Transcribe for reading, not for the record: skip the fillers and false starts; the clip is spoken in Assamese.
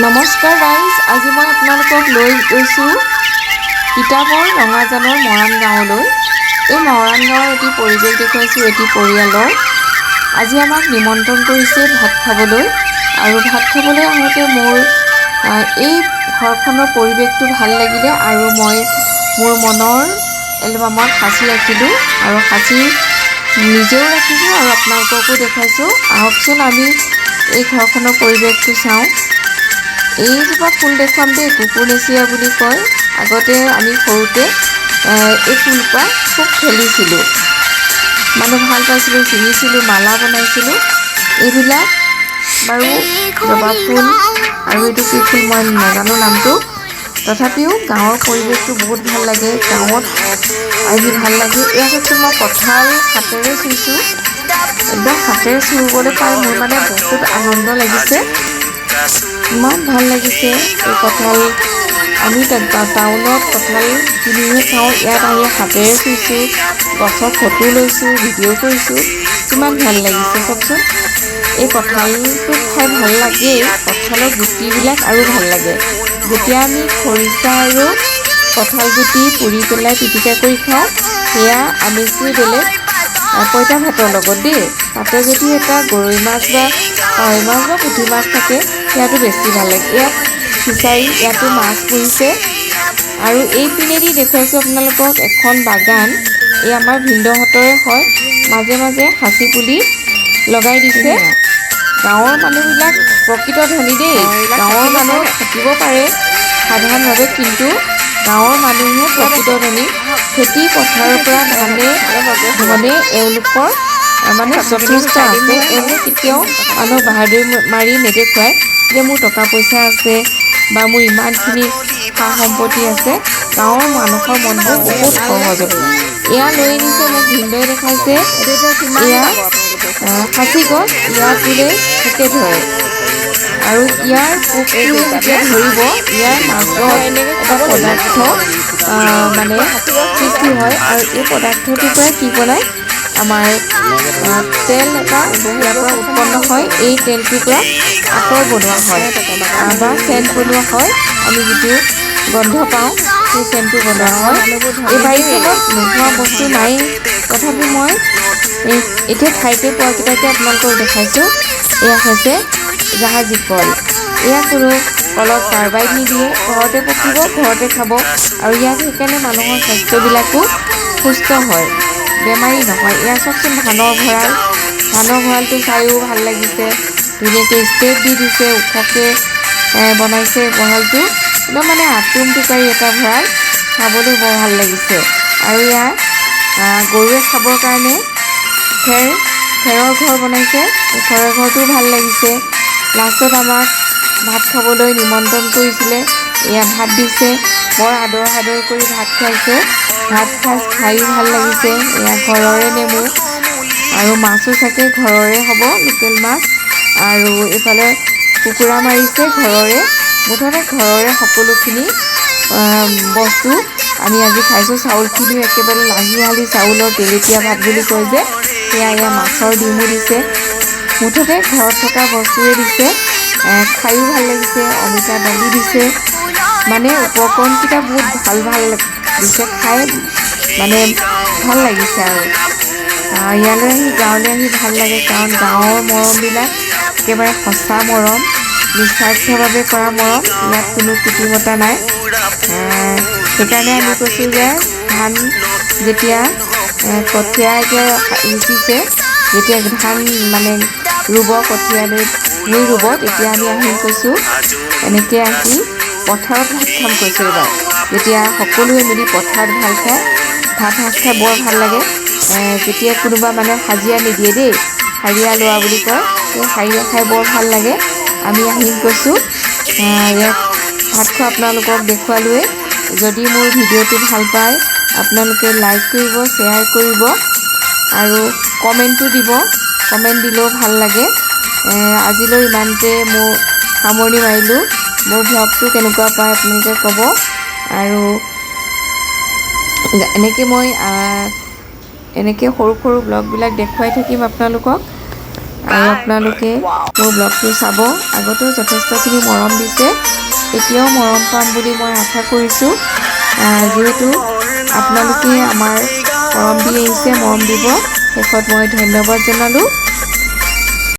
নমস্কাৰ গাইজ, আজি মই আপোনালোকক লৈ গৈছোঁ তিতাবৰ ৰঙাজানৰ মৰাণ গাঁৱলৈ। এই মৰাণ গাঁৱৰ এটি পৰিৱেশ দেখুৱাইছোঁ এটি পৰিয়ালৰ। আজি আমাক নিমন্ত্ৰণ কৰিছে ভাত খাবলৈ, আৰু ভাত খাবলৈ আহোঁতে মোৰ এই ঘৰখনৰ পৰিৱেশটো ভাল লাগিলে, আৰু মই মোৰ মনৰ এলবামত সাঁচি ৰাখিলোঁ, আৰু সাঁচি নিজেও ৰাখিছোঁ আৰু আপোনালোককো দেখুৱাইছোঁ। আহকচোন আমি এই ঘৰখনৰ পৰিৱেশটো চাওঁ। এইজোপা ফুল দেখুৱাম দেই, কুকুৰনেচীয়া বুলি কয়। আগতে আমি সৰুতে এই ফুলপাহ খুব খেলিছিলোঁ, মানুহ ভাল পাইছিলোঁ, ছিঙিছিলোঁ, মালা বনাইছিলোঁ। এইবিলাক বাৰু জবা ফুল, আৰু এইটো কি ফুল মই নাজানো নামটো। তথাপিও গাঁৱৰ পৰিৱেশটো বহুত ভাল লাগে, গাঁৱত আহি ভাল লাগে। এয়া চাওকচোন, মই কঁঠাল হাতেৰে চুইছোঁ, একদম হাতেৰে চুবলৈ পাই মোৰ মানে বহুত আনন্দ লাগিছে, ইমান ভাল লাগিছে। এই কঁঠাল আমি টাউনত কঁঠাল কিনিহে খাওঁ, ইয়াত আহি হাতেৰে চুইছোঁ, গছৰ ফটো লৈছোঁ, ভিডিঅ' কৰিছোঁ, কিমান ভাল লাগিছে চাওকচোন। এই কঁঠালটো খাই ভাল লাগেই, কঁঠালৰ গুটিবিলাক আৰু ভাল লাগে। যেতিয়া আমি খৰিচা আৰু কঁঠাল গুটি পুৰি পেলাই পিটিকা কৰি খাওঁ, সেয়া আমেজটোৱে বেলেগ। পঁইতা ভাতৰ লগত দেই, তাতে যদি এটা গৰৈ মাছ বা কাৱৈ মাছ বা পুঠি মাছ থাকে, সেয়াটো বেছি ভাল লাগে। ইয়াত ফিচাৰী, ইয়াতো মাছ পুহিছে। আৰু এই পিনেদি দেখুৱাইছোঁ আপোনালোকক এখন বাগান, এই আমাৰ ভিনদেউহঁতৰে হয়। মাজে মাজে সাঁচি পুলি লগাই দিছে। গাঁৱৰ মানুহবিলাক প্ৰকৃত ধনী দেই, গাঁৱৰ মানুহ থাকিব পাৰে সাধাৰণভাৱে, কিন্তু গাঁৱৰ মানুহে প্ৰকৃত ধনী। খেতি পথাৰৰ পৰা ধনে এওঁলোকৰ মানে যথেষ্ট আছে। এওঁলোকে কেতিয়াও মানুহক বাহাদুৰি মাৰি নেদেখুৱায় যে মোৰ টকা পইচা আছে বা মোৰ ইমানখিনি সা সম্পত্তি আছে। গাঁৱৰ মানুহৰ মনবোৰ বহুত সহজ। এয়া লৈ আনিছে, মোক ভিনদেউৱে দেখাইছে, এয়া সাঁচি গছ, ইয়াত বোলে পোকে ধৰে, আৰু ইয়াৰ পোকটো যেতিয়া ধৰিব, ইয়াৰ মাজত এটা পদাৰ্থ মানে সৃষ্টি হয়, আৰু এই পদাৰ্থটোৰ পৰা কি বনায়, আমাৰ তেল এটা ইয়াৰ পৰা উৎপন্ন হয়। এই তেলটোৰ পৰা আঁতৰ বনোৱা হয় বা চেণ্ট বনোৱা হয়। আমি যিটো গন্ধ পাওঁ, সেই চেণ্টটো বনোৱা হয়। এই বাৰীখনত নোহোৱা বস্তু নাই, তথাপি মই এতিয়া ঠাইতে পোৱাকেইটাকে আপোনালোকক দেখাইছোঁ। এয়া হৈছে জাহাজী কল। এয়া কোনো কলত কাৰ্বাইড নিদিয়ে, ঘৰতে পকিব, ঘৰতে খাব, আৰু ইয়াত সেইকাৰণে মানুহৰ স্বাস্থ্যবিলাকো সুস্থ হয়, বেমাৰী নহয়। এয়া চাওকচোন, ধানৰ ভঁৰালটো চাইও ভাল লাগিছে, ধুনীয়াকৈ ষ্টেপ দি দিছে, ওখকৈ বনাইছে ভঁৰালটো, একদম মানে আতুমটোকাৰী এটা ভঁৰাল, চাবলৈ বৰ ভাল লাগিছে। আৰু ইয়াত গৰুৱে খাবৰ কাৰণে খেৰৰ ঘৰ বনাইছে, খেৰৰ ঘৰটোও ভাল লাগিছে। লাষ্টত আমাক ভাত খাবলৈ নিমন্ত্ৰণ কৰিছিলে, এয়া ভাত দিছে, বৰ আদৰ সাদৰ কৰি ভাত খুৱাইছে। ভাত সাজ খায়ো ভাল লাগিছে। এয়া ঘৰৰে নেমু, আৰু মাছো চাগে ঘৰৰে হ'ব, লোকেল মাছ, আৰু এইফালে কুকুৰা মাৰিছে ঘৰৰে। মুঠতে ঘৰৰে সকলোখিনি বস্তু আমি আজি খাইছোঁ। চাউলখিনিও একেবাৰে লাহি চাউলৰ তেলেতীয়া ভাত বুলি কয় যে, সেয়া মাছৰ ডিমো দিছে। মুঠতে ঘৰত থকা বস্তুৱে দিছে, খায়ো ভাল লাগিছে। অমিতা দালি দিছে, মানে উপকৰণকেইটা বহুত ভাল দিছে, খাই মানে ভাল লাগিছে। আৰু ইয়ালৈ আহি, গাঁৱলৈ আহি ভাল লাগে, কাৰণ গাঁৱৰ মৰমবিলাক একেবাৰে সঁচা মৰম, নিস্বাৰ্থভাৱে কৰা মৰম, ইয়াত কোনো কৃত্ৰিমতা নাই। সেইকাৰণে আমি কৈছোঁ যে ধান যেতিয়া কঠীয়া এতিয়া সিঁচিছে, যেতিয়া ধান মানে ৰুব, কঠীয়া ভূঁই ৰুব, তেতিয়া আমি আহিম কৈছোঁ, এনেকৈ আহি পথাৰত ভাত খাম কৈছোঁ। এইবাৰ যেতিয়া সকলোৱে মিলি পথাৰত ভাত সাজ খাই বৰ ভাল লাগে। যেতিয়া কোনোবা মানে হাজিৰা নিদিয়ে দেই, হাৰিয়া লোৱা বুলি কয়, সেই হাৰিয়া খাই বৰ ভাল লাগে। আমি আহিম কৈছোঁ। ইয়াত ভাত খোৱা আপোনালোকক দেখুৱালোৱে। যদি মোৰ ভিডিঅ'টো ভাল পায়, আপোনালোকে লাইক কৰিব, শ্বেয়াৰ কৰিব, আৰু কমেণ্টো দিব। কমেণ্ট দিলেও ভাল লাগে। আজিলৈ ইমানতে মোৰ সামৰণি মাৰিলোঁ। মোৰ ভ্লগটো কেনেকুৱা পায় আপোনালোকে ক'ব, আৰু এনেকৈ মই সৰু সৰু ব্লগবিলাক দেখুৱাই থাকিম আপোনালোকক। আৰু আপোনালোকে মোৰ ব্লগটো চাব। আগতেও যথেষ্টখিনি মৰম দিছে, এতিয়াও মৰম পাম বুলি মই আশা কৰিছোঁ। যিহেতু আপোনালোকে আমাৰ মৰম দি আহিছে, মৰম দিব। শেষত মই ধন্যবাদ জনালোঁ।